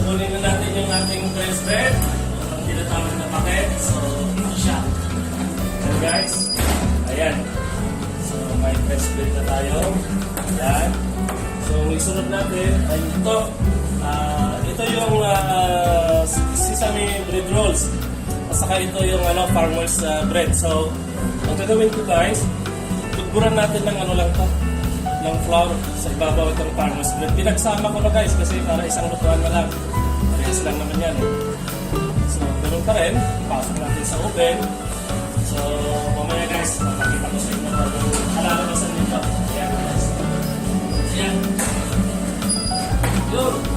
kukunin na natin yung ating fresh bread. Ang tinatawag na packet. So, ito siya. Ayan guys. Ayan. So, may fresh bread na tayo. Ayan. So, isunod natin ay ito. Ito yung sesame bread rolls. At saka ito yung farmer's bread. So, ang gagawin ko guys, tugburan natin ng lang to, ng flour sa ibabaw itong farmer's bread. Pinagsama ko na guys kasi para isang lutuan na lang. Parehas lang naman yan. So, ganoon pa rin. Pasok natin sa oven. So, mamaya guys, makikita ko sa inyo kung halalabasan nito. Ayan guys. Ayan. Yun.